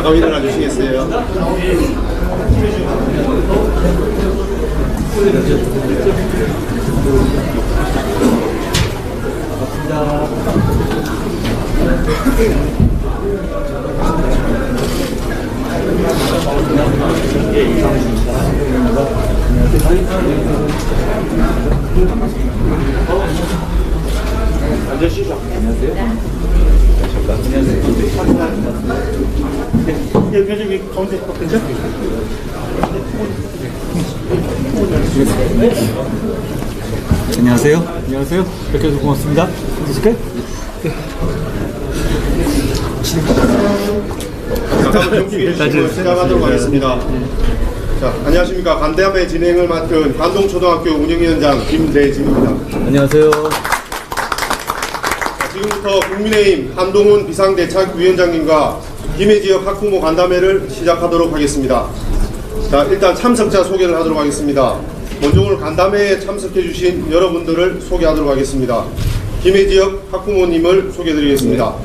잠깐 일어나 주시겠어요? 앉으시죠. 안녕하세요. 여기 가운데 바꾸죠? 안녕하세요. 안녕하세요. 이렇게 해서 고맙습니다. 앉으실까요? 다음 경기 시작하도록 하겠습니다. 자, 안녕하십니까. 간담회 진행을 맡은 관동초등학교 운영위원장 김대진입니다. 안녕하세요. 지금부터 국민의힘 한동훈 비상대책위원장님과 김해지역 학부모 간담회를 시작하도록 하겠습니다. 자, 일단 참석자 소개를 하도록 하겠습니다. 먼저 오늘 간담회에 참석해 주신 여러분들을 소개하도록 하겠습니다. 김해지역 학부모님을 소개드리겠습니다.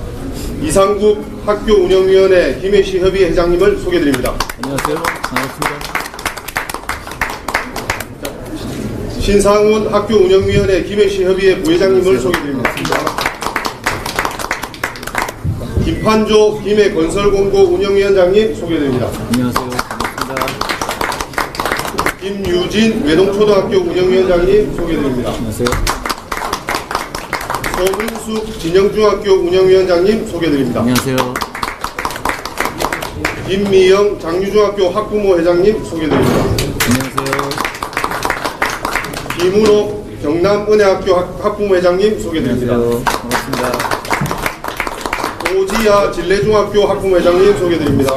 이상국 학교운영위원회 김해시 협의회 회장님을 소개드립니다. 안녕하세요. 반갑습니다. 신상훈 학교운영위원회 김해시 협의회 부회장님을 소개드립니다. 김판조 김해건설공고 운영위원장님 소개드립니다. 안녕하세요. 반갑습니다. 김유진 외동초등학교 운영위원장님 소개드립니다. 안녕하세요. 소문숙 진영중학교 운영위원장님 소개드립니다. 안녕하세요. 김미영 장유중학교 학부모 회장님 소개드립니다. 안녕하세요. 김은옥 경남은혜학교 학부모 회장님 소개드립니다. 안녕하세요. 반갑습니다. 오지야 진례중학교 학부모 회장님 소개드립니다.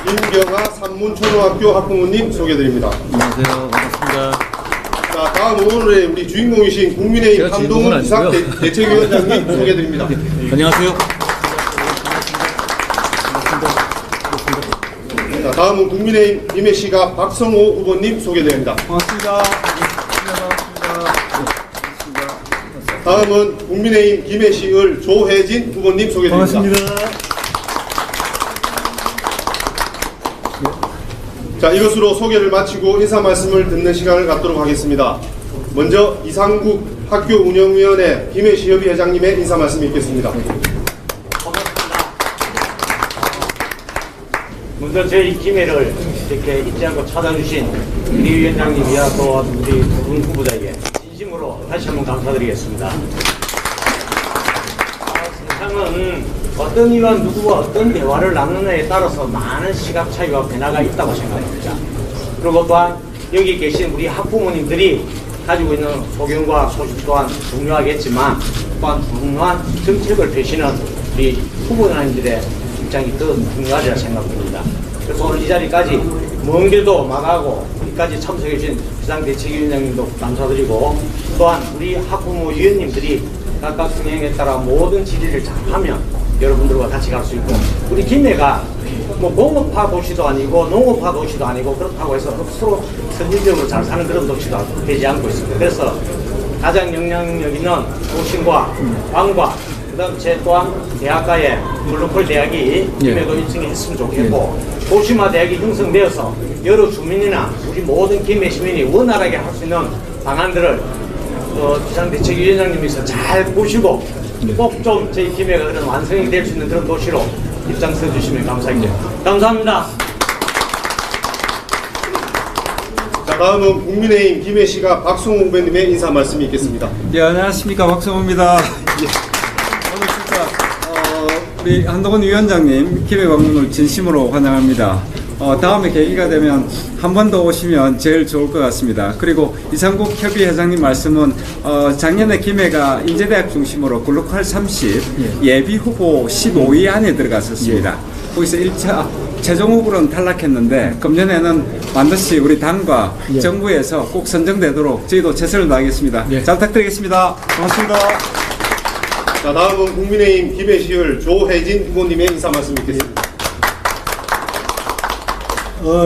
김경아 산문초등학교 학부모님 소개드립니다. 안녕하세요. 반갑습니다. 자, 다음 오늘의 우리 주인공이신 국민의힘 제가 한동훈 주인공은 아니고요. 비상대책위원장님 소개드립니다. 안녕하세요. 자, 다음은 국민의힘 김해시가 박성호 후보님 소개됩니다. 반갑습니다. 다음은 국민의힘 김해시을 조혜진 후보님 소개됩니다. 반갑습니다. 자, 이것으로 소개를 마치고 인사 말씀을 듣는 시간을 갖도록 하겠습니다. 먼저 이상국 학교운영위원회 김해시 협의회장님의 인사 말씀이 있겠습니다. 먼저 저희 김해를 이렇게 잊지 않고 찾아주신 우리 위원장님이야 또 우리 두 분 후보자에게 진심으로 다시 한번 감사드리겠습니다. 세상은 어떤 이와 누구와 어떤 대화를 나누느냐에 따라서 많은 시각 차이와 변화가 있다고 생각합니다. 그리고 또한 여기 계신 우리 학부모님들이 가지고 있는 소견과 소식 또한 중요하겠지만 또한 중요한 정책을 펼치는 우리 후보자님들의 입장이 더 중요하리라 생각합니다. 그래서 오늘 이 자리까지 먼 길도 마다하고 여기까지 참석해 주신 비상대책위원장님도 감사드리고 또한 우리 학부모 위원님들이 각각 성향에 따라 모든 질의를 잘하면 여러분들과 같이 갈 수 있고 우리 김해가 뭐 공업화 도시도 아니고 농업화 도시도 아니고 그렇다고 해서 서로 선진적으로 잘 사는 그런 도시도 되지 않고 있습니다. 그래서 가장 영향력 있는 도심과 왕과 그다음 제 또한 대학가에 글로컬 대학이 김해도 1층에 했으면 좋겠고 도시마 대학이 형성되어서 여러 주민이나 우리 모든 김해 시민이 원활하게 할 수 있는 방안들을 비상대책위원장님께서 잘 보시고 꼭 좀 저희 김해가 그런 완성이 될 수 있는 그런 도시로 입장 서주시면 감사하겠습니다. 감사합니다. 자, 다음은 국민의힘 김해시가 박성호 후보님의 인사 말씀이 있겠습니다. 예, 안녕하십니까. 박성호입니다. 오늘 진짜 우리 한동훈 위원장님 김해 방문을 진심으로 환영합니다. 다음에 계기가 되면 한 번 더 오시면 제일 좋을 것 같습니다. 그리고 이상국 협의회장님 말씀은 작년에 김해가 인제대학 중심으로 글로컬 30 예비 후보 15위 안에 들어갔었습니다. 거기서 1차 최종 후보로는 탈락했는데 금년에는 반드시 우리 당과 정부에서 꼭 선정되도록 저희도 최선을 다하겠습니다. 잘 부탁드리겠습니다. 고맙습니다. 자, 다음은 국민의힘 김해시을 조혜진 후보님의 인사 말씀 있겠습니다.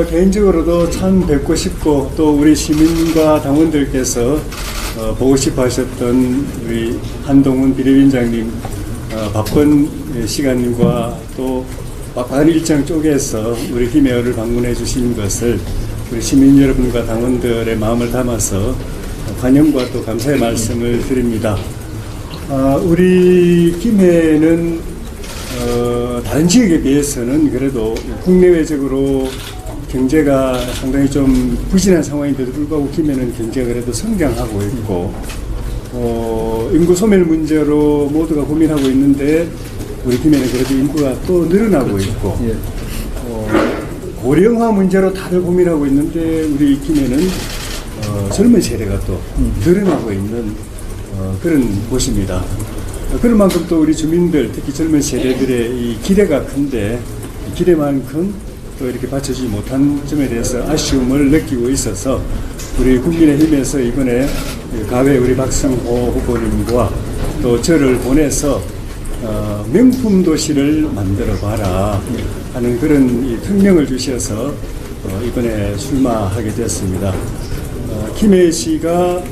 개인적으로도 참 뵙고 싶고 또 우리 시민과 당원들께서 보고 싶어 하셨던 우리 한동훈 비대위원장님 바쁜 시간과 또 빡빡한 일정 쪽에서 우리 김해를 방문해 주신 것을 우리 시민 여러분과 당원들의 마음을 담아서 환영과 또 감사의 말씀을 드립니다. 우리 김해는 다른 지역에 비해서는 그래도 국내외적으로 경제가 상당히 좀 부진한 상황인데도 불구하고 김해는 경제가 그래도 성장하고 있고 인구 소멸 문제로 모두가 고민하고 있는데 우리 김해는 그래도 인구가 또 늘어나고 있고 고령화 문제로 다들 고민하고 있는데 우리 김해는 젊은 세대가 또 늘어나고 있는 그런 곳입니다. 그런 만큼 또 우리 주민들 특히 젊은 세대들의 이 기대가 큰데 기대만큼 또 이렇게 받쳐주지 못한 점에 대해서 아쉬움을 느끼고 있어서 우리 국민의힘에서 이번에 가외 우리 박성호 후보님과 또 저를 보내서 명품 도시를 만들어 봐라 하는 그런 이 특명을 주셔서 이번에 출마하게 되었습니다. 김해시가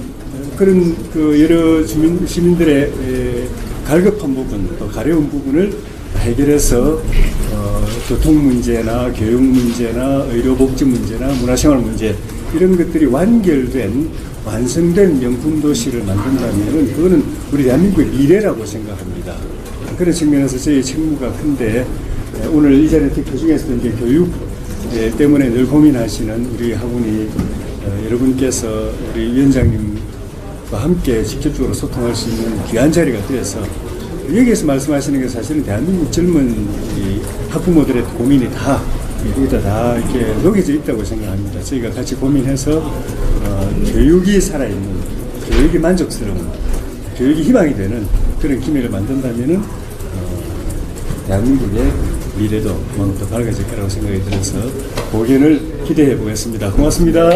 그런 그 여러 시민들의 갈급한 부분 또 가려운 부분을 해결해서 교통 문제나 교육 문제나 의료복지 문제나 문화생활 문제 이런 것들이 완성된 명품 도시를 만든다면 그거는 우리 대한민국의 미래라고 생각합니다. 그런 측면에서 저희 책무가 큰데 오늘 이 자리에 그 중에서도 이제 교육 때문에 늘 고민하시는 우리 학우니 여러분께서 우리 위원장님과 함께 직접적으로 소통할 수 있는 귀한 자리가 되어서 여기에서 말씀하시는 게 사실은 대한민국 젊은 이 학부모들의 고민이 다 여기다 다 이렇게 녹여져 있다고 생각합니다. 저희가 같이 고민해서 교육이 살아있는, 교육이 만족스러운, 교육이 희망이 되는 그런 김해를 만든다면은 대한민국의 미래도 그만큼 더 밝아질 거라고 생각이 들어서 고견을 기대해 보겠습니다. 고맙습니다.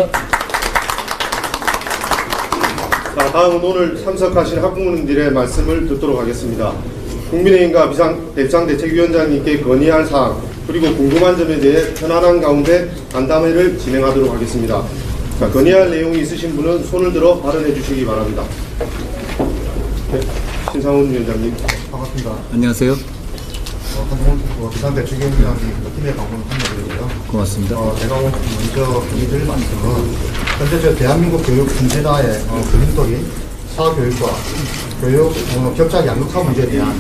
자, 다음은 오늘 참석하신 학부모님들의 말씀을 듣도록 하겠습니다. 국민의힘과 비상대책위원장님께 건의할 사항 그리고 궁금한 점에 대해 편안한 가운데 간담회를 진행하도록 하겠습니다. 자, 건의할 내용이 있으신 분은 손을 들어 발언해 주시기 바랍니다. 네, 신상훈 위원장님. 반갑습니다. 안녕하세요. 한동훈 비상대책위원장님 김해 방문 환영드리고요. 고맙습니다. 제가 먼저 건의드릴 말씀은 현재 저 대한민국 교육 분진화의 근원돌인 사교육과 교육 격차 양극화 문제에 대한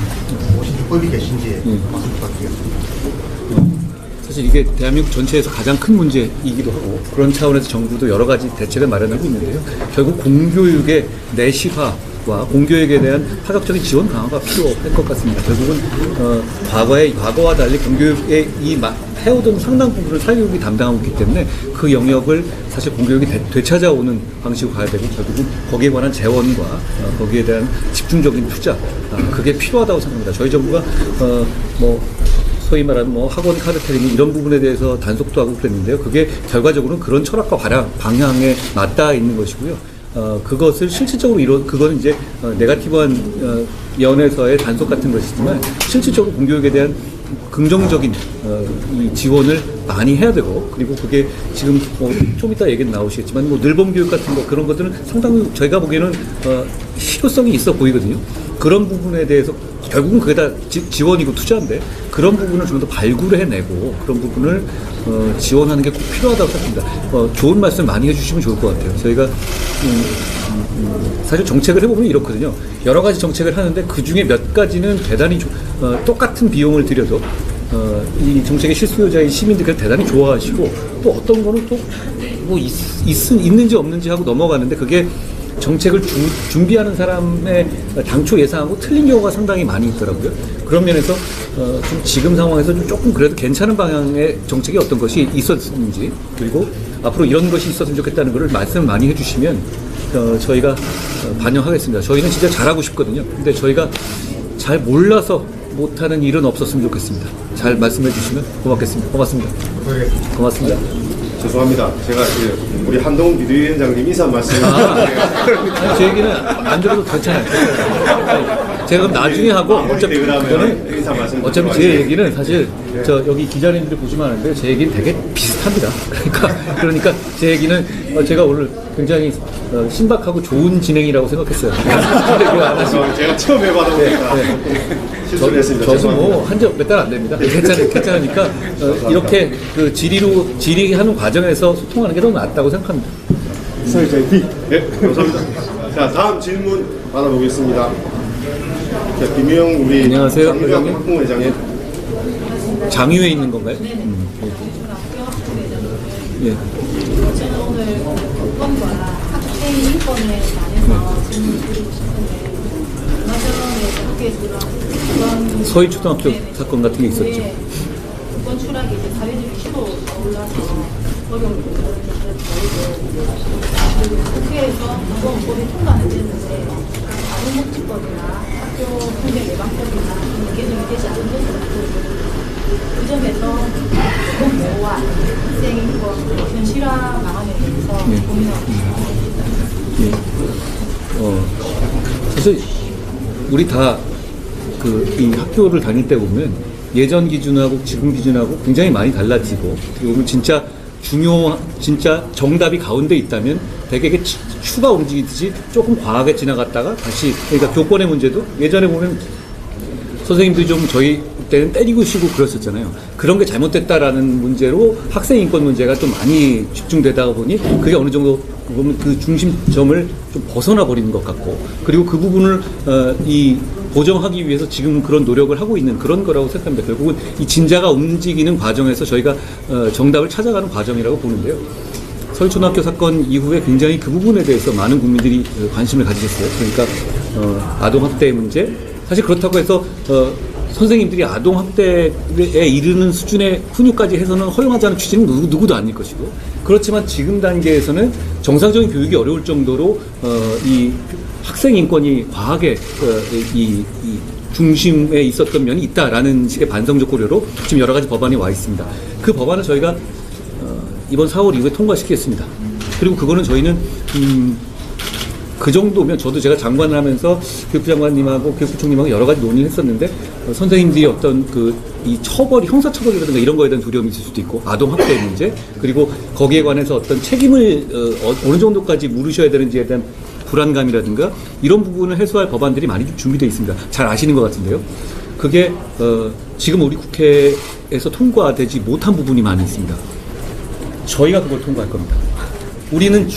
혹시 입법이 계신지 말씀 부탁드리겠습니다. 사실 이게 대한민국 전체에서 가장 큰 문제이기도 하고 그런 차원에서 정부도 여러 가지 대책을 마련하고 있는데요. 결국 공교육의 내실화와 공교육에 대한 파격적인 지원 강화가 필요할 것 같습니다. 결국은 과거와 달리 공교육의 해오던 상당 부분을 사교육이 담당하고 있기 때문에 그 영역을 사실 공교육이 되찾아오는 방식으로 가야 되고 결국은 거기에 관한 재원과 거기에 대한 집중적인 투자 그게 필요하다고 생각합니다. 저희 정부가 소위 말하는 학원 카르텔이니 이런 부분에 대해서 단속도 하고 그랬는데요. 그게 결과적으로는 그런 철학과 방향에 맞닿아 있는 것이고요. 그것을 실질적으로 그거는 이제 네거티브한 면에서의 단속 같은 것이지만 실질적으로 공교육에 대한 긍정적인 이 지원을 많이 해야 되고 그리고 그게 지금 좀 이따 얘기는 나오시겠지만 늘봄 교육 같은 거 그런 것들은 상당히 저희가 보기에는 실효성이 있어 보이거든요. 그런 부분에 대해서 결국은 그게 다 지원이고 투자인데 그런 부분을 좀 더 발굴해내고 그런 부분을 지원하는 게 꼭 필요하다고 생각합니다. 좋은 말씀 많이 해주시면 좋을 것 같아요. 저희가 사실 정책을 해보면 이렇거든요. 여러 가지 정책을 하는데 그 중에 몇 가지는 대단히 똑같은 비용을 들여도 이 정책의 실수요자인 시민들이 대단히 좋아하시고 또 어떤 거는 또 있는지 없는지 하고 넘어가는데 그게 정책을 준비하는 사람의 당초 예상하고 틀린 경우가 상당히 많이 있더라고요. 그런 면에서 좀 지금 상황에서 좀 조금 그래도 괜찮은 방향의 정책이 어떤 것이 있었는지 그리고 앞으로 이런 것이 있었으면 좋겠다는 것을 말씀을 많이 해주시면 저희가 반영하겠습니다. 저희는 진짜 잘하고 싶거든요. 근데 저희가 잘 몰라서 못하는 일은 없었으면 좋겠습니다. 잘 말씀해 주시면 고맙겠습니다. 고맙습니다. 고맙습니다. 죄송합니다. 제가 우리 한동훈 비대위원장님 인사 말씀을 제 얘기는 안 들어도 괜찮아요. 제가 그럼 나중에 하고 어차피 그러면 인사 말씀 어차피 제 얘기는 사실 저 여기 기자님들이 보시면 아는데 제 얘기는 되게 비슷합니다. 그러니까 제 얘기는 제가 오늘 굉장히 신박하고 좋은 진행이라고 생각했어요. 근데 그거 안 하시고 제가 처음 해봐다 보니까 실수를 했습니다. 저도 뭐 한 지 몇 달 안 됩니다. 괜찮으니까 이렇게 그 질의하는 과정에서 소통하는 게 더 낫다고 생각합니다. 그래서 저희 네, 감사합니다. 자, 다음 질문 받아보겠습니다. 자, 김영 우리 안녕하세요, 장유학 회장님. 학부회장님. 장유에 있는 건가요? 예. 저는 오늘 공권과 학생 인권에 관해서 질문을 드리고 싶은데 얼마 전에 학교에서 서희 초등학교 사건 같은 게 있었죠. 공권 추락이 이제 사회적 이슈로 올라서 어려운 부분을 그리고 국회에서 공권법이 통과는 됐는데 다른 복지법이나 학교 폭력 예방법이나 개정이 되지 않은 것으로 보이고 그 점에서 공권 보호와 학생 인권 현실화 방안에 대해서 고민하고 있습니다. 사실 우리 다 이 학교를 다닐 때 보면 예전 기준하고 지금 기준하고 굉장히 많이 달라지고 그리고 진짜 진짜 정답이 가운데 있다면 되게 이게 추가 움직이듯이 조금 과하게 지나갔다가 다시 그러니까 교권의 문제도 예전에 보면 선생님들이 좀 저희 때는 때리고 쉬고 그랬었잖아요. 그런 게 잘못됐다라는 문제로 학생 인권 문제가 좀 많이 집중되다 보니 그게 어느 정도 보면 그 중심점을 좀 벗어나 버리는 것 같고 그리고 그 부분을 보정하기 위해서 지금 그런 노력을 하고 있는 그런 거라고 생각합니다. 결국은 이 진자가 움직이는 과정에서 저희가 정답을 찾아가는 과정이라고 보는데요. 서울초등학교 사건 이후에 굉장히 그 부분에 대해서 많은 국민들이 관심을 가지셨어요. 그러니까 아동학대 문제 사실 그렇다고 해서 선생님들이 아동학대에 이르는 수준의 훈육까지 해서는 허용하지 않은 취지는 누구도 아닐 것이고 그렇지만 지금 단계에서는 정상적인 교육이 어려울 정도로 이 학생 인권이 과하게 이 중심에 있었던 면이 있다라는 식의 반성적 고려로 지금 여러 가지 법안이 와 있습니다. 그 법안을 저희가 이번 4월 이후에 통과시키겠습니다. 그리고 그거는 저희는 그 정도면 저도 제가 장관을 하면서 교육부 장관님하고 교육부총님하고 여러 가지 논의를 했었는데 선생님들이 어떤 이 처벌이 형사처벌이라든가 이런 거에 대한 두려움이 있을 수도 있고 아동학대 문제 그리고 거기에 관해서 어떤 책임을 어느 정도까지 물으셔야 되는지에 대한 불안감이라든가 이런 부분을 해소할 법안들이 많이 준비되어 있습니다. 잘 아시는 것 같은데요. 그게 지금 우리 국회에서 통과되지 못한 부분이 많이 있습니다. 저희가 그걸 통과할 겁니다. 우리는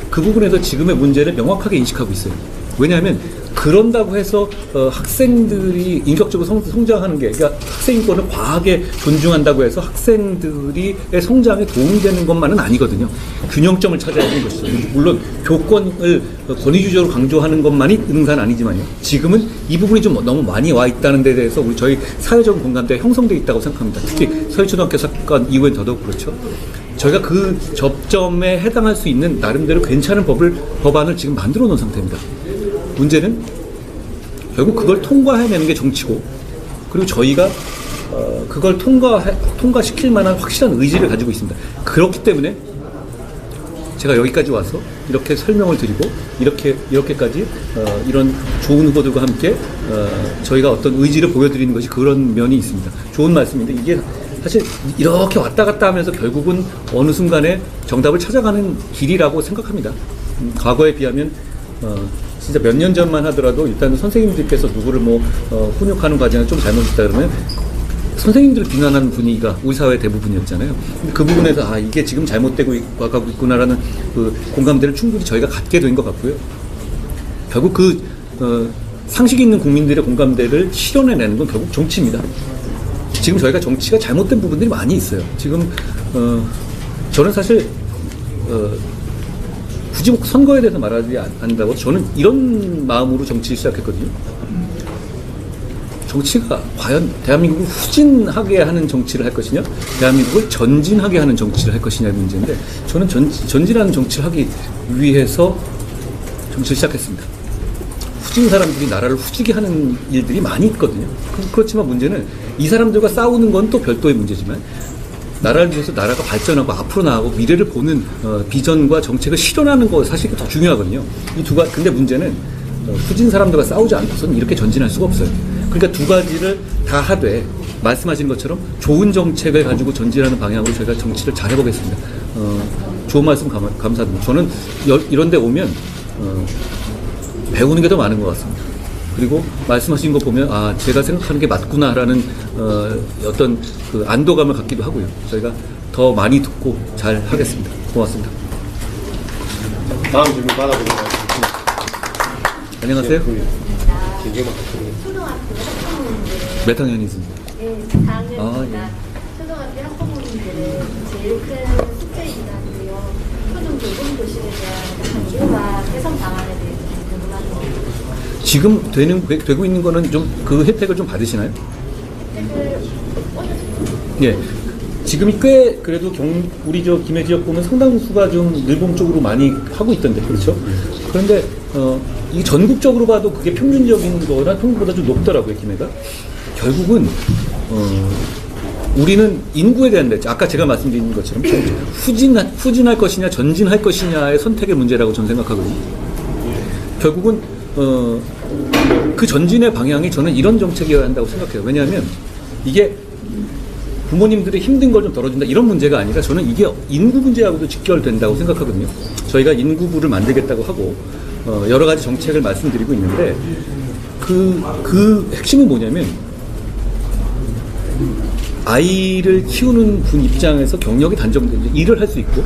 그 부분에서 지금의 문제를 명확하게 인식하고 있어요. 왜냐하면 그런다고 해서 학생들이 인격적으로 성장하는 게 그러니까 학생 인권을 과하게 존중한다고 해서 학생들의 성장에 도움이 되는 것만은 아니거든요. 균형점을 찾아야 하는 것이죠. 물론 교권을 권위주의적으로 강조하는 것만이 능사는 아니지만요. 지금은 이 부분이 좀 너무 많이 와 있다는 데 대해서 저희 사회적인 공감대가 형성되어 있다고 생각합니다. 특히 서울초등학교 사건 이후엔 더더욱 그렇죠. 저희가 그 접점에 해당할 수 있는 나름대로 괜찮은 법안을 지금 만들어 놓은 상태입니다. 문제는 결국 그걸 통과해내는 게 정치고 그리고 저희가 그걸 통과시킬 만한 확실한 의지를 가지고 있습니다. 그렇기 때문에 제가 여기까지 와서 이렇게 설명을 드리고 이렇게까지 이런 좋은 후보들과 함께 저희가 어떤 의지를 보여드리는 것이 그런 면이 있습니다. 좋은 말씀인데 이게 사실 이렇게 왔다 갔다 하면서 결국은 어느 순간에 정답을 찾아가는 길이라고 생각합니다. 과거에 비하면 진짜 몇 년 전만 하더라도 일단 선생님들께서 누구를 훈육하는 과정에 좀 잘못했다 그러면 선생님들을 비난하는 분위기가 우리 사회 대부분이었잖아요. 근데 그 부분에서 이게 지금 잘못되고 가고 있구나라는 그 공감대를 충분히 저희가 갖게 된 것 같고요. 결국 그 상식 있는 국민들의 공감대를 실현해내는 건 결국 정치입니다. 지금 저희가 정치가 잘못된 부분들이 많이 있어요. 지금 저는 사실 굳이 선거에 대해서 말하지 않는다고 저는 이런 마음으로 정치를 시작했거든요. 정치가 과연 대한민국을 후진하게 하는 정치를 할 것이냐 대한민국을 전진하게 하는 정치를 할 것이냐의 문제인데 저는 전진하는 정치를 하기 위해서 정치를 시작했습니다. 후진 사람들이 나라를 후지게 하는 일들이 많이 있거든요. 그렇지만 문제는 이 사람들과 싸우는 건 또 별도의 문제지만 나라를 위해서 나라가 발전하고 앞으로 나가고 미래를 보는 비전과 정책을 실현하는 거 사실 더 중요하거든요. 근데 문제는 후진 사람들과 싸우지 않고서는 이렇게 전진할 수가 없어요. 그러니까 두 가지를 다 하되 말씀하신 것처럼 좋은 정책을 가지고 전진하는 방향으로 저희가 정치를 잘 해보겠습니다. 좋은 말씀 감사드립니다. 저는 이런 데 오면 배우는 게 더 많은 것 같습니다. 그리고 말씀하신 거 보면 제가 생각하는 게 맞구나라는 어떤 그 안도감을 갖기도 하고요. 저희가 더 많이 듣고 잘 하겠습니다. 고맙습니다. 다음 질문 받아보도록 하겠습니다. 안녕하세요. 초등학교 학부모님들 몇 학년이십니까? 네, 4학년입니다. 아, 초등학교 학부모님들은 제일 큰 숙제이긴 한데요. 초등 교권 교실에 대한 정보와 개선 방안에 대해서 궁금합니다. 지금 되고 있는 거는 좀 그 혜택을 좀 받으시나요? 예. 지금이 꽤 그래도 우리 저 김해 지역 보면 상당수가 좀 늘봄 쪽으로 많이 하고 있던데, 그렇죠? 그런데 이 전국적으로 봐도 그게 평균적인 거나 평균보다 좀 높더라고요, 김해가. 결국은 우리는 인구에 대한 대책, 아까 제가 말씀드린 것처럼 후진할 것이냐 전진할 것이냐의 선택의 문제라고 저는 생각하거든요. 결국은 그 전진의 방향이 저는 이런 정책이어야 한다고 생각해요. 왜냐하면 이게 부모님들의 힘든 걸 좀 덜어준다 이런 문제가 아니라 저는 이게 인구 문제하고도 직결된다고 생각하거든요. 저희가 인구부를 만들겠다고 하고 여러 가지 정책을 말씀드리고 있는데 그 핵심은 뭐냐면 아이를 키우는 분 입장에서 경력이 단정된 일을 할 수 있고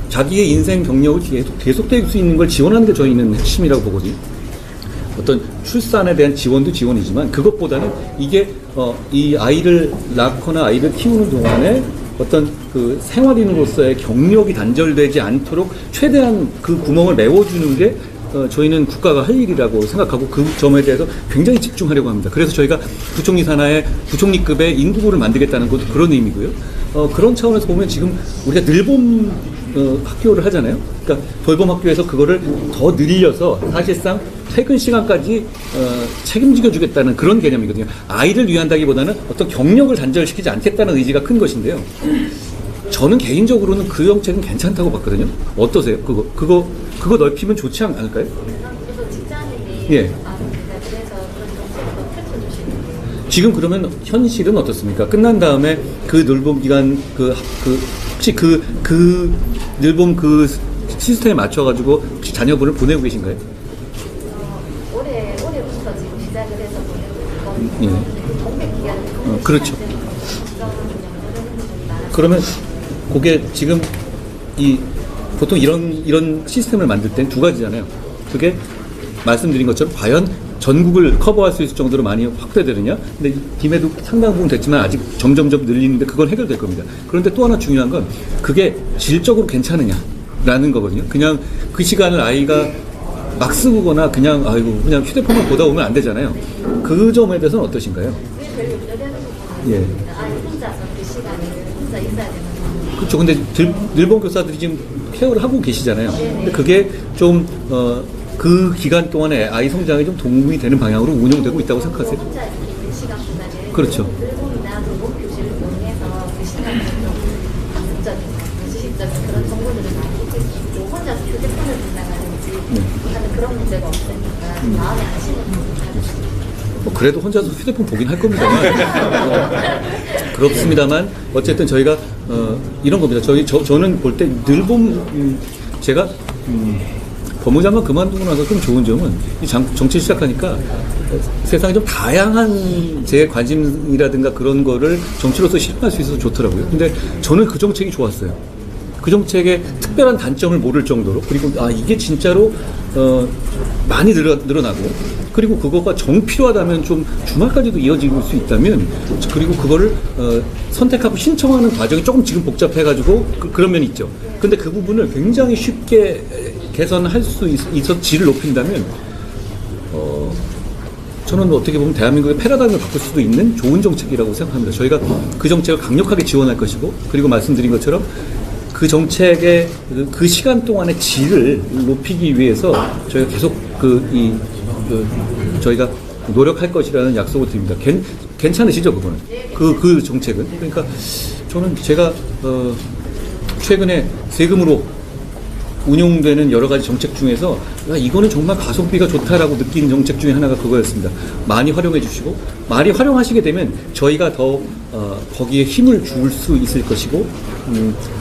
자기의 인생 경력을 계속될 수 있는 걸 지원하는 게 저희는 핵심이라고 보거든요. 어떤 출산에 대한 지원도 지원이지만 그것보다는 이게 이 아이를 낳거나 아이를 키우는 동안에 어떤 그 생활인으로서의 경력이 단절되지 않도록 최대한 그 구멍을 메워주는 게 저희는 국가가 할 일이라고 생각하고 그 점에 대해서 굉장히 집중하려고 합니다. 그래서 저희가 부총리 산하에 부총리급의 인구부를 만들겠다는 것도 그런 의미고요. 그런 차원에서 보면 지금 우리가 늘봄 학교를 하잖아요. 그러니까 돌봄 학교에서 그거를 더 늘려서 사실상 퇴근 시간까지 책임지겨 주겠다는 그런 개념이거든요. 아이를 위한다기보다는 어떤 경력을 단절시키지 않겠다는 의지가 큰 것인데요. 저는 개인적으로는 그 정책은 괜찮다고 봤거든요. 어떠세요? 그거 넓히면 좋지 않을까요? 저도 직장인이 예. 그래서 그런 정책을 더 펼쳐주시는데요. 지금 그러면 현실은 어떻습니까? 끝난 다음에 그 늘봄 기간 혹시 그 늘봄 그 시스템에 맞춰가지고 혹시 자녀분을 보내고 계신가요? 올해부터 지금 시작을 해서 보내고 있거든요. 예. 공백 기간이 그렇죠. 그러면 그게 지금 보통 이런 시스템을 만들 땐 두 가지잖아요. 그게 말씀드린 것처럼 과연 전국을 커버할 수 있을 정도로 많이 확대되느냐? 근데 김해도 상당 부분 됐지만 아직 점점점 늘리는데 그건 해결될 겁니다. 그런데 또 하나 중요한 건 그게 질적으로 괜찮느냐라는 거거든요. 그냥 그 시간을 아이가 막 쓰거나 그냥 휴대폰만 보다 오면 안 되잖아요. 그 점에 대해서는 어떠신가요? 그게 제일 우려되는 부분은 예. 아이 혼자서 그 시간에 혼자 있어야 되는 부분. 그렇죠. 근데 늘봄 교사들이 지금 케어를 하고 계시잖아요. 근데 그게 좀 그 기간 동안에 아이 성장에 좀 도움이 되는 방향으로 운영되고 있다고 생각하세요? 혼자 있는 시간보다는 그렇죠. 늘봄이나 돌봄 교실을 통해서 그 시간을 좀 학습적인, 지식적인 그런 정보들을 많이 익힐 수 있고 혼자서 휴대폰을 본다든지 하는 그런 문제가 없으니까 마음에 안심을 가지고 그래도 혼자서 휴대폰 보긴 할 겁니다만 그렇습니다만 어쨌든 저희가 이런 겁니다. 저는 볼 때 늘봄 제가 법무장관 그만두고 나서 좀 좋은 점은 이 정치 시작하니까 세상에 좀 다양한 제 관심이라든가 그런 거를 정치로서 실현할 수 있어서 좋더라고요. 근데 저는 그 정책이 좋았어요. 그 정책의 특별한 단점을 모를 정도로 그리고 이게 진짜로 많이 늘어나고 그리고 그거가 정 필요하다면 좀 주말까지도 이어질 수 있다면 그리고 그거를 선택하고 신청하는 과정이 조금 지금 복잡해가지고 그런 면이 있죠. 근데 그 부분을 굉장히 쉽게 개선할 수 있어서 질을 높인다면 저는 어떻게 보면 대한민국의 패러다임을 바꿀 수도 있는 좋은 정책이라고 생각합니다. 저희가 그 정책을 강력하게 지원할 것이고 그리고 말씀드린 것처럼 그 정책의 그 시간 동안의 질을 높이기 위해서 저희가 계속 저희가 노력할 것이라는 약속을 드립니다. 괜찮으시죠, 그거는? 그 정책은? 그러니까 저는 제가 최근에 세금으로 운용되는 여러 가지 정책 중에서 야, 이거는 정말 가성비가 좋다라고 느낀 정책 중에 하나가 그거였습니다. 많이 활용해 주시고 많이 활용하시게 되면 저희가 더 거기에 힘을 줄 수 있을 것이고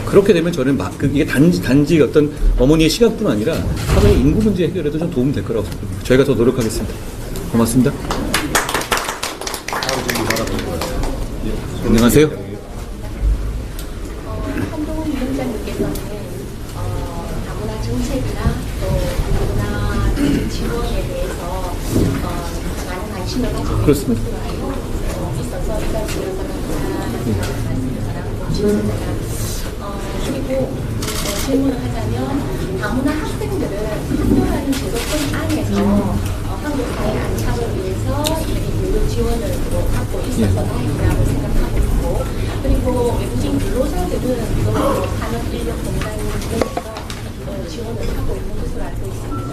그렇게 되면 저는 이게 단지 어떤 어머니의 시간뿐 아니라 사회의 인구 문제 해결에도 좀 도움이 될 거라고 생각합니다. 저희가 더 노력하겠습니다. 고맙습니다. 안녕하세요. 한동훈 위원장님께서는 다문화 정책이나 또 다문화 지원에 대해서 많은 관심을 가지고 그렇습니다. 있어서 이런 그리고 질문을 하자면 다문화 학생들은 학교라는 제도권 안에서 한국 사회에 안착을 위해서 이렇게 교육 지원을 받고 있어서 다행이라고 생각하고 있고, 그리고 외국인 근로자들은 또 산업 인력 공단에서 지원을 하고 있는 것으로 알고 있습니다.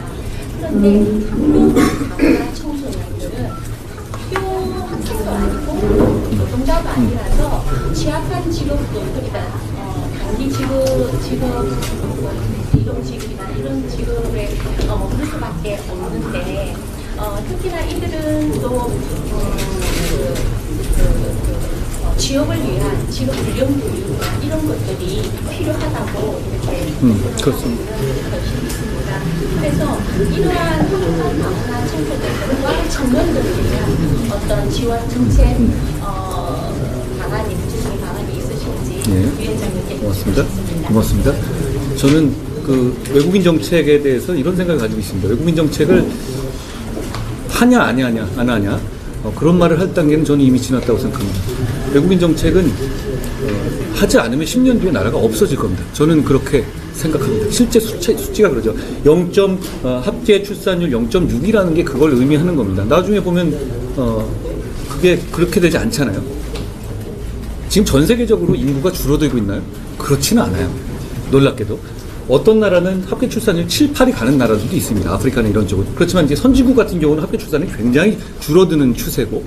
그런데 학교 다문화 청소년들은 학교 학생도 아니고 노동자도 아니라서 취약한 직업도, 그러니까 단기 일용직이나 이런 직업에 머물 수밖에 없는데, 특히나 이들은 또 취업을 위한 직업 훈련 교육이나 이런 것들이 필요하다고 이렇게 그렇습니다. 있습니다. 그래서 이러한 한국한 다문화 청소년들과 청년들을 위한 어떤 지원 정책 방안이, 구체적인 방안이 있으신지 위원장님께 고맙습니다. 고맙습니다. 저는 그 외국인 정책에 대해서 이런 생각을 가지고 있습니다. 외국인 정책을 하냐 안 하냐 그런 말을 할 단계는 저는 이미 지났다고 생각합니다. 외국인 정책은 하지 않으면 10년 뒤에 나라가 없어질 겁니다. 저는 그렇게 생각합니다. 실제 수치가 그러죠. 합계 출산율 0.6이라는 게 그걸 의미하는 겁니다. 나중에 보면 그게 그렇게 되지 않잖아요. 지금 전 세계적으로 인구가 줄어들고 있나요? 그렇지는 않아요. 놀랍게도. 어떤 나라는 합계 출산율 7, 8이 가는 나라들도 있습니다. 아프리카나 이런 쪽은. 그렇지만 이제 선진국 같은 경우는 합계 출산이 굉장히 줄어드는 추세고,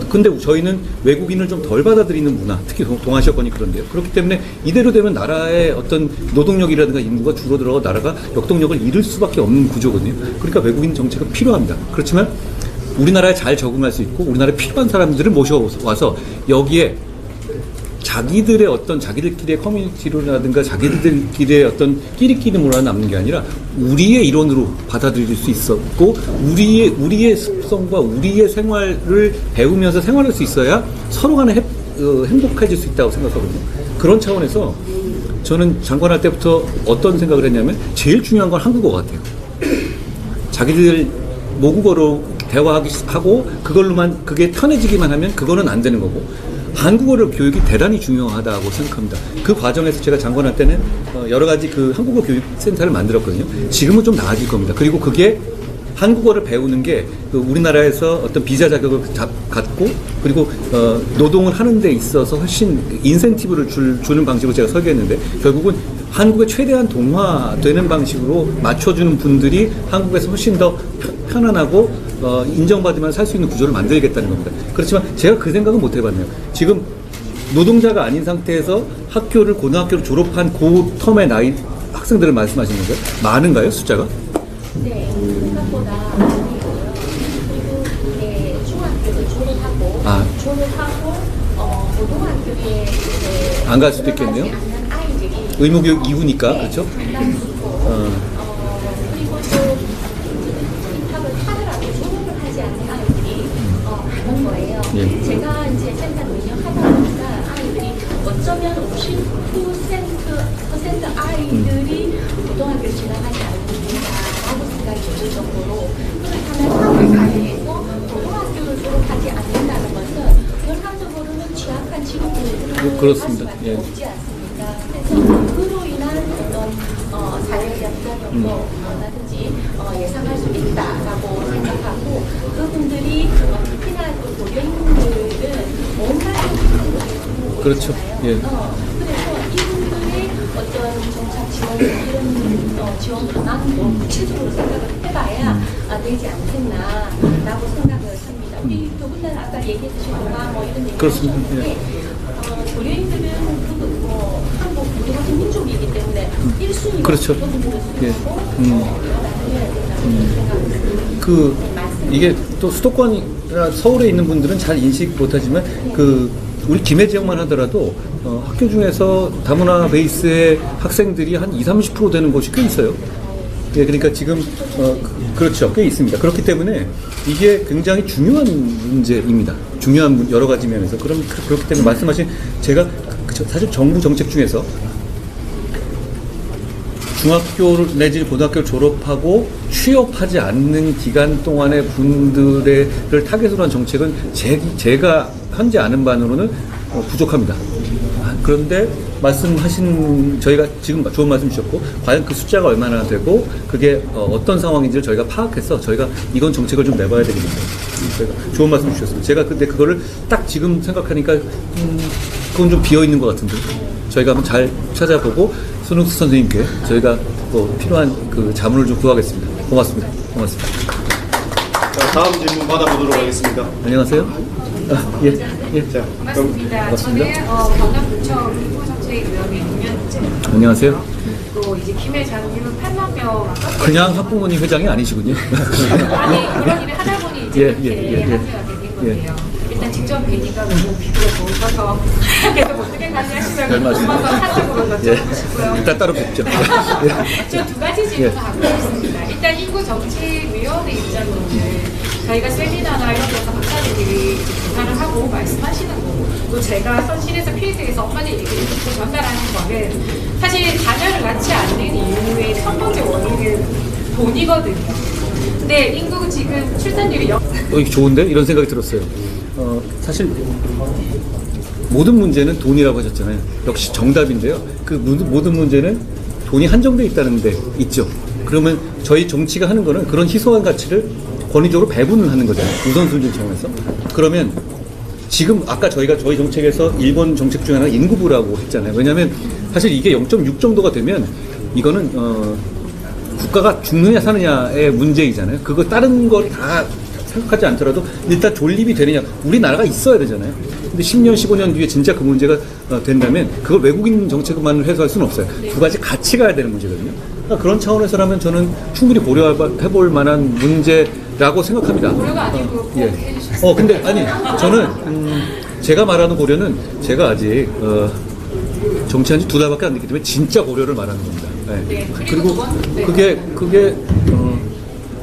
근데 저희는 외국인을 좀 덜 받아들이는 문화, 특히 동아시아권이 그런데요. 그렇기 때문에 이대로 되면 나라의 어떤 노동력이라든가 인구가 줄어들어 나라가 역동력을 잃을 수밖에 없는 구조거든요. 그러니까 외국인 정책은 필요합니다. 그렇지만 우리나라에 잘 적응할 수 있고 우리나라에 필요한 사람들을 모셔와서 여기에 자기들의 어떤 자기들끼리의 커뮤니티로라든가 자기들끼리의 어떤 끼리끼리 문화가 남는 게 아니라 우리의 일원으로 받아들일 수 있었고 우리의 습성과 우리의 생활을 배우면서 생활할 수 있어야 서로 간에 행복해질 수 있다고 생각하거든요. 그런 차원에서 저는 장관할 때부터 어떤 생각을 했냐면 제일 중요한 건 한국어 같아요. 자기들 모국어로 대화하고 그걸로만 그게 편해지기만 하면 그거는 안 되는 거고, 한국어를 교육이 대단히 중요하다고 생각합니다. 그 과정에서 제가 장관할 때는 여러 가지 그 한국어 교육센터를 만들었거든요. 지금은 좀 나아질 겁니다. 그리고 그게 한국어를 배우는 게 우리나라에서 어떤 비자 자격을 갖고 그리고 노동을 하는 데 있어서 훨씬 인센티브를 주는 방식으로 제가 설계했는데, 결국은 한국의 최대한 동화되는 방식으로 맞춰주는 분들이 한국에서 훨씬 더 편안하고 인정받으면 살 수 있는 구조를 만들겠다는 겁니다. 그렇지만 제가 그 생각은 못 해봤네요. 지금 노동자가 아닌 상태에서 고등학교를 졸업한 그 텀의 나이 학생들을 말씀하시는 거예요? 많은가요, 숫자가? 네, 생각보다 많이고요. 그리고 이제 중학교를 졸업하고 고등학교에 안 갈 수도 있겠네요. 않는 아이들이 의무교육 이후니까. 네, 그렇죠? 상당히 있고, 그리고 또 입학을 하더라도 졸업을 하지 않는 아이들이 많은 거예요. 예. 제가 이제 센터 운영하다 보니까 아이들이 어쩌면 50% 아이들이 고등학교를 지나가지 않는다라고 생각이 들 정도로, 그렇다면 한국 사회에서 고등학교를 졸업하지 않는다는 것은 결과적으로는 취약한 직업군을 그렇습니다. 예. 없지 않습니까? 그래서 그로 인한 어떤 사회적 변동이라든지 예상할 수 있다라고 생각하고, 그분들이 특히나 또 고령인들은 온라인 그렇죠. 예. 그래서 이분들의 어떤 정착 지원 이런 지원 방안도 구체적으로 생각을 해봐야 되지 않겠나라고 생각을 합니다. 우리 두 분은 아까 얘기해 주신 동화 이런 얘기 그렇습니다. 하셨는데 고려인들은 한국 우리 같은 민족이기 때문에 1순위 그렇죠. 예. 이게 또 수도권이나 서울에 있는 분들은 잘 인식 못하지만 우리 김해 지역만 하더라도 학교 중에서 다문화 베이스의 학생들이 한 20-30% 되는 곳이 꽤 있어요. 예, 그러니까 지금 그렇죠, 꽤 있습니다. 그렇기 때문에 이게 굉장히 중요한 문제입니다. 중요한 여러 가지 면에서 그렇기 때문에 말씀하신 제가 사실 정부 정책 중에서 중학교 내지 고등학교를 졸업하고 취업하지 않는 기간 동안의 분들을 타겟으로 한 정책은 제가 현재 아는 바로는 부족합니다. 그런데 말씀하신 저희가 지금 좋은 말씀 주셨고 과연 그 숫자가 얼마나 되고 그게 어떤 상황인지를 저희가 파악해서 저희가 이건 정책을 좀 내봐야 되겠네요. 저희가 좋은 말씀 주셨습니다. 제가 근데 그거를 딱 지금 생각하니까 그건 좀 비어 있는 것 같은데 저희가 한번 잘 찾아보고 손흥수 선생님께 저희가 필요한 그 자문을 좀 구하겠습니다. 고맙습니다. 자, 다음 질문 받아보도록 하겠습니다. 안녕하세요. 예. 자, 반갑습니다. 저는 경남부청 인구정책위원회 김현재. 안녕하세요. 또 이제 김해 장기는 8만 명. 그냥 학부모님 회장이 아니시군요. 아니 그런 일을 하다 보니 이제 이렇게 합의가 되는 건데요. 일단 직접 뵈니까 너무 비교가 좋으셔서 계속 어떻게 관리하시면 조금만 더 사적으로 여쭤보고 싶고요. 일단 따로 뵙죠. 저 두 가지 질문을 하고 싶습니다. 일단 인구정책위원회 입장으로는 저희가 세미나나 이런 데서 박사님들이 조사를 하고 말씀하시는 거고 또 제가 선실에서 필드에서 엄마들 얘기를 듣고 전달하는 거는 사실 자녀를 낳지 않는 이유의 첫 번째 원인은 돈이거든요. 근데 인구 지금 출산율이 이게 좋은데? 이런 생각이 들었어요. 사실 모든 문제는 돈이라고 하셨잖아요. 역시 정답인데요. 그 모든 문제는 돈이 한정되어 있다는 데 있죠. 그러면 저희 정치가 하는 거는 그런 희소한 가치를 권위적으로 배분을 하는 거잖아요. 우선순위 차원에서. 그러면 지금 아까 저희 정책에서 1번 정책 중에 하나가 인구부라고 했잖아요. 왜냐하면 사실 이게 0.6 정도가 되면 이거는 국가가 죽느냐 사느냐의 문제이잖아요. 그거 다른 걸 다 생각하지 않더라도 일단 존립이 되느냐. 우리나라가 있어야 되잖아요. 근데 10년, 15년 뒤에 진짜 그 문제가 된다면 그걸 외국인 정책만으로 해소할 수는 없어요. 두 가지 같이 가야 되는 문제거든요. 그러니까 그런 차원에서라면 저는 충분히 고려해볼 만한 문제라고 생각합니다. 고려가 아니고 꼭 해주셨어요. 근데 아니 저는 제가 말하는 고려는 제가 아직 정치한 지 2달밖에 안 됐기 때문에 진짜 고려를 말하는 겁니다. 네. 네, 그리고 네. 그게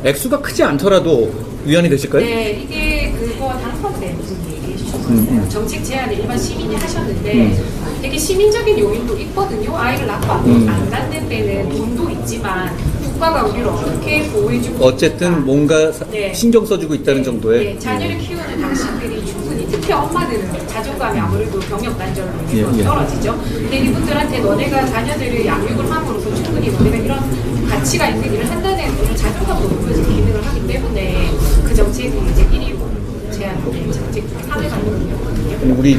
액수가 크지 않더라도 위안이 되실까요? 네, 이게 그거 당선 때 무슨 얘기해 주셨어요. 정책 제안을 일반 시민이 하셨는데 되게 시민적인 요인도 있거든요. 아이를 낳고 안 낳는 데는 돈도 있지만 국가가 우리를 어떻게 보호해주고 어쨌든 뭔가 네. 신경 써주고 있다는 정도의 네, 자녀를 키우는 당신들이 충분히 특히 엄마들은 자존감이 아무래도 경력 단절로 인해서 예. 떨어지죠. 근데 이분들한테 너네가 자녀들을 양육을 함으로써 충분히 너네가 이런 가치가 있는 일을 한다는 그런 자존감도 높여지는 기능을 하기 때문에 그 정책이 이제 1위로 제안된 정책 중에 3위 받는 거거든요. 우리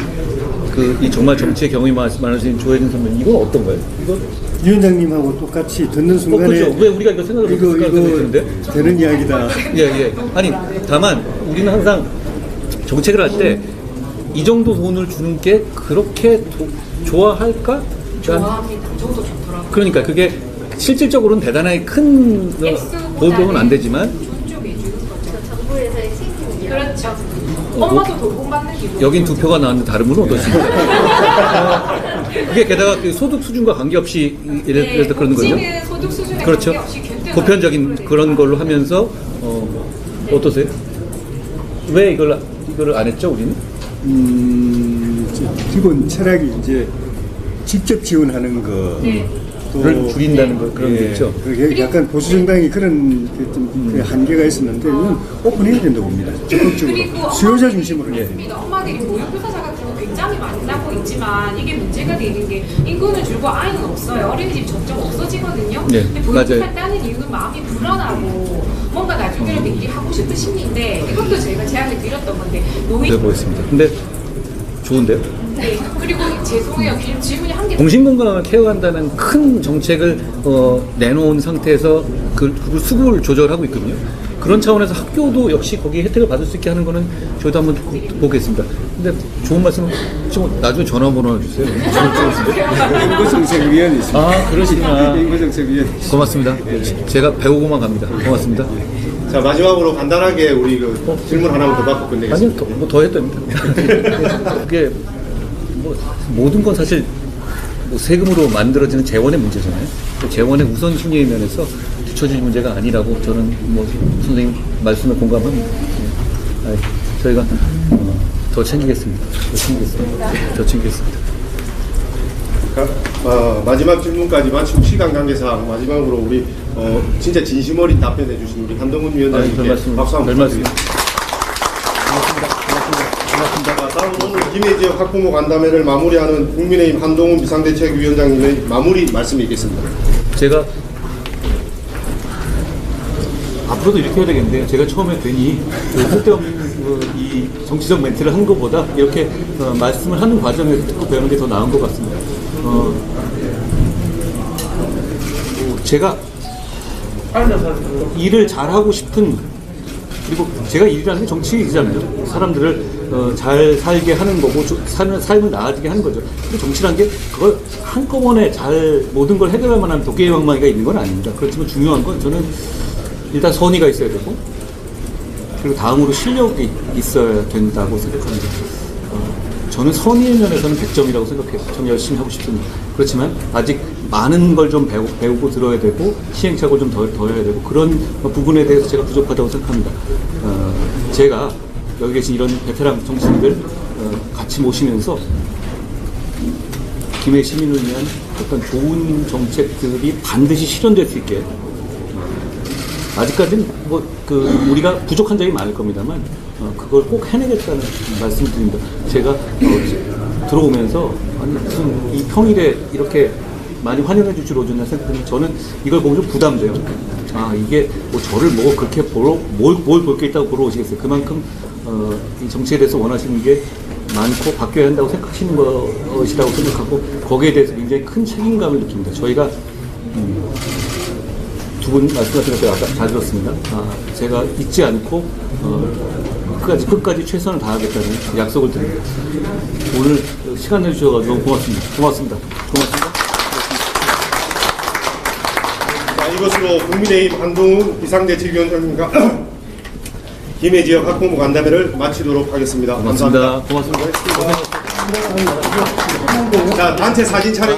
이 정말 정치의 경험이 많으신 조혜진 선배님 이건 어떤 거예요? 이거 위원장님하고 똑같이 듣는 순간에 그렇죠. 왜 우리가 이거 생각을 못했을까 생각했는데 되는 이야기다. 예. 아니 다만 우리는 항상 정책을 할 때 이 정도 돈을 주는 게 그렇게 좋아할까? 좋아합니다. 저도 좋더라고요. 그러니까 그게 실질적으로는 대단하게 큰 보병은 안 되지만 존중해주는 거죠. 정부에서의 책임이요. 그렇죠. 엄마도 돌봄받는 기분. 여긴 2표가 나왔는데 다른 분은 어떠십니까? 그게 게다가 그 소득 수준과 관계없이 예를 들어 그러는 거죠? 소득 수준에 그렇죠. 관계없이 균등한 보편적인 그런 걸로 하면서 어떠세요? 왜 이걸 안 했죠, 우리는? 기본 철학이 이제 직접 지원하는 거. 네. 를 줄인다는 거 그런 게 있죠. 그게 약간 보수 정당이 그런 그 한계가 있었는데 이건 오픈해야 된다고 봅니다. 적극적으로 그리고 수요자 중심으로 해야 됩니다. 맞습니다. 엄마들이 보육교사자 같은 거 굉장히 많이 낳고 있지만 이게 문제가 되는 게 인구는 줄고 아이는 없어요. 어린이집 점점 없어지거든요. 네, 근데 보육교사 따는 이유는 마음이 불안하고 뭔가 나중에는 일이 하고 싶은 심리인데 이것도 저희가 제안을 드렸던 건데 노인 네, 보겠습니다. 근데 좋은데요? 네, 그리고 죄송해요. 질문이 한 개. 공신건강을 케어한다는 큰 정책을 내놓은 상태에서 그 수급을 조절하고 있거든요. 그런 차원에서 학교도 역시 거기 혜택을 받을 수 있게 하는 거는 저희도 한번 보겠습니다. 근데 좋은 말씀 지금 나중에 전화번호 주세요. 인구정책위원회 있습니다. 아, 그러시구나. 인구정책위원회. 고맙습니다. 제가 배우고만 갑니다. 고맙습니다. 자, 마지막으로 간단하게 우리 그 질문 하나만 더 받고 끝내겠습니다. 아니요, 뭐더 해도 됩니다. 그게 뭐 모든 건 사실 뭐 세금으로 만들어지는 재원의 문제잖아요. 그 재원의 우선순위의 면에서 뒤처질 문제가 아니라고 저는 뭐 선생님 말씀에 공감합니다. 저희가 더 챙기겠습니다. 더 챙기겠습니다. 마지막 질문까지 마치고 시간 관계상 마지막으로 우리 진짜 진심 어린 답변해 주신 우리 한동훈 위원장님께 박수 한번 부탁드립니다. 고맙습니다. 다음 오늘 김해 지역 학부모 간담회를 마무리하는 국민의힘 한동훈 비상대책위원장님의 마무리 말씀이 있겠습니다. 제가 앞으로도 이렇게 해야 되겠는데요. 제가 처음에 괜히 쓸데없는 이 정치적 멘트를 한 것보다 이렇게 말씀을 하는 과정에서 듣고 배우는 게 더 나은 것 같습니다. 제가 일을 잘하고 싶은, 그리고 제가 일이라는 게 정치 일이잖아요. 사람들을 잘 살게 하는 거고 삶을 나아지게 하는 거죠. 근데 정치란 게 그걸 한꺼번에 잘 모든 걸 해결할 만한 도깨비 방망이가 있는 건 아닙니다. 그렇지만 중요한 건 저는 일단 선의가 있어야 되고, 그리고 다음으로 실력이 있어야 된다고 생각합니다. 저는 선의의 면에서는 100점이라고 생각해요. 저는 열심히 하고 싶습니다. 그렇지만 아직 많은 걸 좀 배우고 들어야 되고 시행착오를 좀 더 해야 되고, 그런 부분에 대해서 제가 부족하다고 생각합니다. 제가 여기 계신 이런 베테랑 정치인들 같이 모시면서 김해 시민을 위한 어떤 좋은 정책들이 반드시 실현될 수 있게, 아직까지는 우리가 부족한 점이 많을 겁니다만 그걸 꼭 해내겠다는 말씀을 드립니다. 제가 들어오면서 아니 무슨 이 평일에 이렇게 많이 환영해 주실 오셨나 생각했는데, 저는 이걸 보면 좀 부담돼요. 아, 이게 뭐 저를 뭐 그렇게 뭘 볼 게 있다고 보러 오시겠어요. 그만큼 이 정치에 대해서 원하시는 게 많고 바뀌어야 한다고 생각하시는 것이라고 생각하고, 거기에 대해서 굉장히 큰 책임감을 느낍니다. 저희가 두 분 말씀하신 것도 아까 잘 들었습니다. 제가 잊지 않고 끝까지 최선을 다하겠다는 약속을 드립니다. 오늘 시간 내주셔서 너무 고맙습니다. 고맙습니다. 자, 이것으로 국민의힘 한동훈 비상대책위원장님과 김해 지역 학부모 간담회를 마치도록 하겠습니다. 고맙습니다. 감사합니다. 자, 단체 사진 촬영.